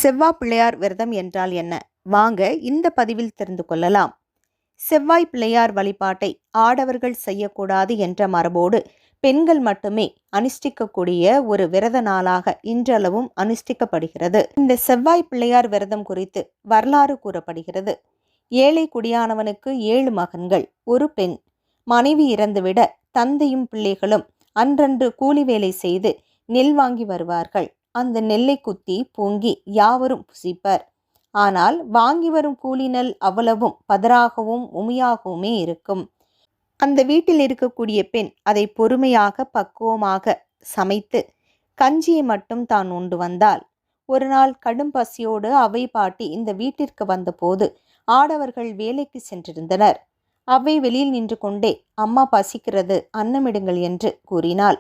செவ்வாய் பிள்ளையார் விரதம் என்றால் என்ன? வாங்க இந்த பதிவில் தெரிந்து கொள்ளலாம். செவ்வாய் பிள்ளையார் வழிபாட்டை ஆடவர்கள் செய்யக்கூடாது என்ற மரபோடு பெண்கள் மட்டுமே அனுஷ்டிக்கக்கூடிய ஒரு விரத நாளாக இன்றளவும் அனுஷ்டிக்கப்படுகிறது. இந்த செவ்வாய் பிள்ளையார் விரதம் குறித்து வரலாறு கூறப்படுகிறது. ஏழை குடியானவனுக்கு 7 மகன்கள், ஒரு பெண். மனைவி இறந்துவிட தந்தையும் பிள்ளைகளும் அன்றன்று கூலி வேலை செய்து நெல் வாங்கி வருவார்கள். அந்த நெல்லை குத்தி பொங்கி யாவரும் புசிப்பர். ஆனால் வாங்கி வரும் கூலி நெல் அவ்வளவும் பதராகவும் உமையாகவுமே இருக்கும். அந்த வீட்டில் இருக்கக்கூடிய பெண் அதை பொறுமையாக பக்குவமாக சமைத்து கஞ்சியை மட்டும் தான் உண்டு வந்தாள். ஒரு நாள் கடும் பசியோடு அவ்வை பாட்டி இந்த வீட்டிற்கு வந்தபோது ஆடவர்கள் வேலைக்கு சென்றிருந்தனர். அவ்வை வெளியில் நின்று கொண்டே அம்மா பசிக்கிறது, அன்னமிடுங்கள் என்று கூறினாள்.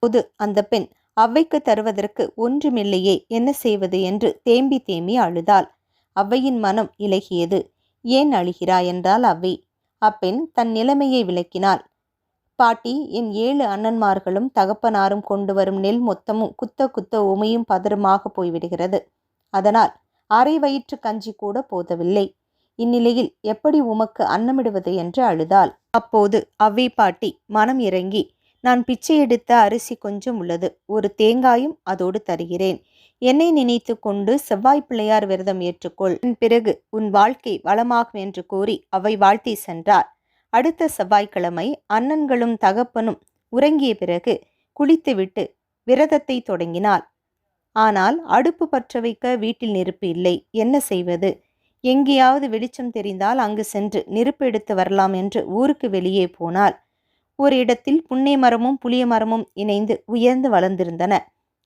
போது அந்த பெண் அவ்வைக்கு தருவதற்கு ஒன்றுமில்லையே, என்ன செய்வது என்று தேம்பி தேம்பி அழுதாள். அவ்வையின் மனம் இலகியது. ஏன் அழுகிறாய் என்றாள் அவ்வை. அப்பெண் தன் நிலைமையை விளக்கினாள். பாட்டி, என் 7 அண்ணன்மார்களும் தகப்பனாரும் கொண்டு வரும் நெல் மொத்தமும் குத்த குத்த உமையும் பதறுமாக போய்விடுகிறது. அதனால் அரை வயிற்று கஞ்சி கூட போதவில்லை. இந்நிலையில் எப்படி உமக்கு அன்னமிடுவது என்று அழுதாள். அப்போது அவ்வை பாட்டி மனம் இறங்கி, நான் பிச்சை எடுத்த அரிசி கொஞ்சம் உள்ளது, ஒரு தேங்காயும் அதோடு தருகிறேன். என்னை நினைத்து கொண்டு செவ்வாய் பிள்ளையார் விரதம் ஏற்றுக்கொள், பிறகு உன் வாழ்க்கை வளமாகும் என்று கூறி அவை வாழ்த்தி சென்றார். அடுத்த செவ்வாய்க்கிழமை அண்ணன்களும் தகப்பனும் உறங்கிய பிறகு குளித்துவிட்டு விரதத்தை தொடங்கினாள். ஆனால் அடுப்பு பற்ற வைக்க வீட்டில் நெருப்பு இல்லை. என்ன செய்வது? எங்கேயாவது வெளிச்சம் தெரிந்தால் அங்கு சென்று நெருப்பு எடுத்து வரலாம் என்று ஊருக்கு வெளியே போனாள். ஒரு இடத்தில் புன்னை மரமும் புளிய மரமும் இணைந்து உயர்ந்து வளர்ந்திருந்தன.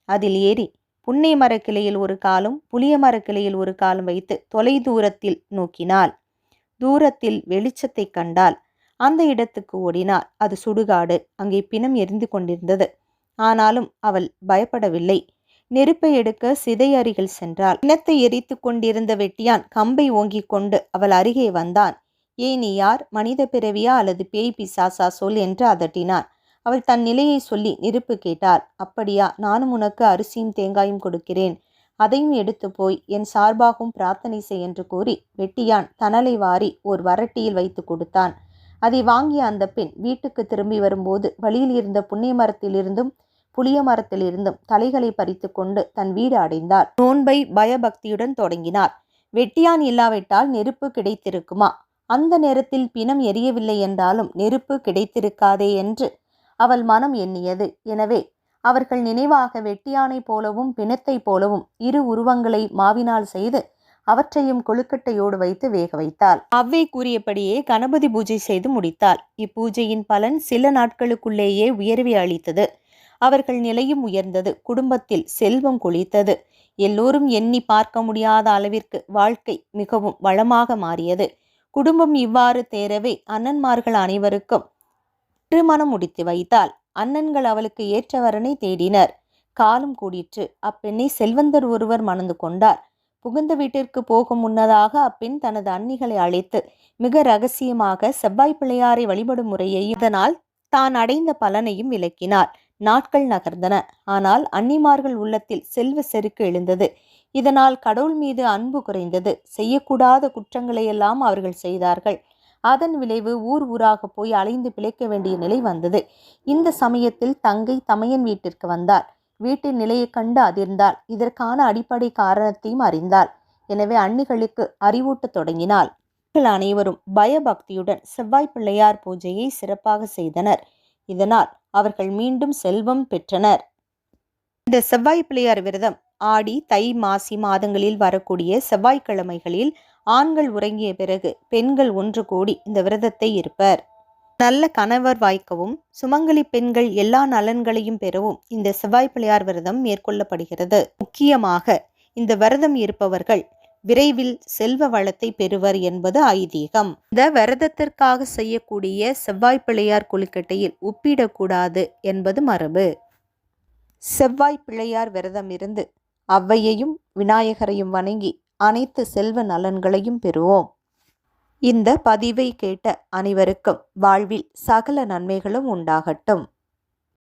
அதில் ஏறி புன்னை மரக்கிளையில் ஒரு காலும் புளிய மரக்கிளையில் ஒரு காலும் வைத்து தொலை தூரத்தில் நோக்கினாள். தூரத்தில் வெளிச்சத்தை கண்டாள். அந்த இடத்துக்கு ஓடினாள். அது சுடுகாடு. அங்கே பிணம் எரிந்து கொண்டிருந்தது. ஆனாலும் அவள் பயப்படவில்லை. நெருப்பை எடுக்க சிதை அருகில் சென்றாள். பிணத்தை எரித்து கொண்டிருந்த வெட்டியான் கம்பை ஓங்கிக் கொண்டு அவள் அருகே வந்தான். ஏய், நீ யார்? மனித பிறவியா அல்லது பேய் பிசாசா? சொல் என்று அதட்டினான். அவள் தன் நிலையை சொல்லி நெருப்பு கேட்டாள். அப்படியா, நானும் உனக்கு அரிசியும் தேங்காயும் கொடுக்கிறேன், அதையும் எடுத்து போய் என் சார்பாகவும் பிரார்த்தனை செய் என்று கூறி வெட்டியான் தணலை வாரி ஒரு வரட்டியில் வைத்து கொடுத்தான். அதை வாங்கிய அந்த பெண் வீட்டுக்கு திரும்பி வரும்போது வழியில் இருந்த புன்னை மரத்திலிருந்தும் புளிய மரத்திலிருந்தும் தலைகளை பறித்து கொண்டு தன் வீடு அடைந்தாள். நோன்பை பயபக்தியுடன் தொடங்கினார். வெட்டியான் இல்லாவிட்டால் நெருப்பு கிடைத்திருக்குமா? அந்த நேரத்தில் பிணம் எரியவில்லை என்றாலும் நெருப்பு கிடைத்திருக்காதே என்று அவள் மனம் எண்ணியது. எனவே அவர்கள் நினைவாக வெட்டியானை போலவும் பிணத்தை போலவும் 2 உருவங்களை மாவினால் செய்து அவற்றையும் கொழுக்கட்டையோடு வைத்து வேக வைத்தாள். அவ்வை கூறியபடியே கணபதி பூஜை செய்து முடித்தாள். இப்பூஜையின் பலன் சில நாட்களுக்குள்ளேயே உயர்வை அளித்தது. அவர்கள் நிலையும் உயர்ந்தது. குடும்பத்தில் செல்வம் கொழித்தது. எல்லோரும் எண்ணி பார்க்க முடியாத அளவிற்கு வாழ்க்கை மிகவும் வளமாக மாறியது. குடும்பம் இவ்வாறு தேரவே அண்ணன்மார்கள் அனைவருக்கும் திருமணம் முடித்து வைத்தாள். அண்ணன்கள் அவளுக்கு ஏற்றவரனை தேடினர். காலம் கூடிற்று. அப்பெண்ணை செல்வந்தர் ஒருவர் மணந்து கொண்டார். புகுந்த வீட்டிற்கு போகும் முன்னதாக அப்பெண் தனது அண்ணிகளை அழைத்து மிக ரகசியமாக செவ்வாய் பிள்ளையாரை வழிபடும் முறையையும் இதனால் தான் அடைந்த பலனையும் விளக்கினார். நாட்கள் நகர்ந்தன. ஆனால் அன்னிமார்கள் உள்ளத்தில் செல்வ செருக்கு எழுந்தது. இதனால் கடவுள் மீது அன்பு குறைந்தது. செய்யக்கூடாத குற்றங்களையெல்லாம் அவர்கள் செய்தார்கள். அதன் விளைவு ஊர் ஊராக போய் அலைந்து பிழைக்க வேண்டிய நிலை வந்தது. இந்த சமயத்தில் தங்கை தமையன் வீட்டிற்கு வந்தார். வீட்டின் நிலையை கண்டு அதிர்ந்தாள். இதற்கான அடிப்படை காரணத்தையும் அறிந்தாள். எனவே அன்னிகளுக்கு அறிவூட்ட தொடங்கினாள். அனைவரும் பயபக்தியுடன் செவ்வாய் பிள்ளையார் பூஜையை சிறப்பாக செய்தனர். இதனால் அவர்கள் மீண்டும் செல்வம் பெற்றனர். இந்த செவ்வாய் பிள்ளையார் விரதம் ஆடி, தை, மாசி மாதங்களில் வரக்கூடிய செவ்வாய்க்கிழமைகளில் ஆண்கள் உறங்கிய பிறகு பெண்கள் ஒன்று கூடி இந்த விரதத்தை இருப்பர். நல்ல கணவர் வாய்க்கவும் சுமங்கலி பெண்கள் எல்லா நலன்களையும் பெறவும் இந்த செவ்வாய் பிள்ளையார் விரதம் மேற்கொள்ளப்படுகிறது. முக்கியமாக இந்த விரதம் இருப்பவர்கள் விரைவில் செல்வ வளத்தை பெறுவர் என்பது ஐதீகம். இந்த விரதத்திற்காக செய்யக்கூடிய செவ்வாய் பிள்ளையார் கொழுக்கட்டையில் உப்பிடக்கூடாது என்பது மரபு. செவ்வாய் பிள்ளையார் விரதம் இருந்து அவ்வையையும் விநாயகரையும் வணங்கி அனைத்து செல்வ நலன்களையும் பெறுவோம். இந்த பதிவை கேட்ட அனைவருக்கும் வாழ்வில் சகல நன்மைகளும் உண்டாகட்டும்.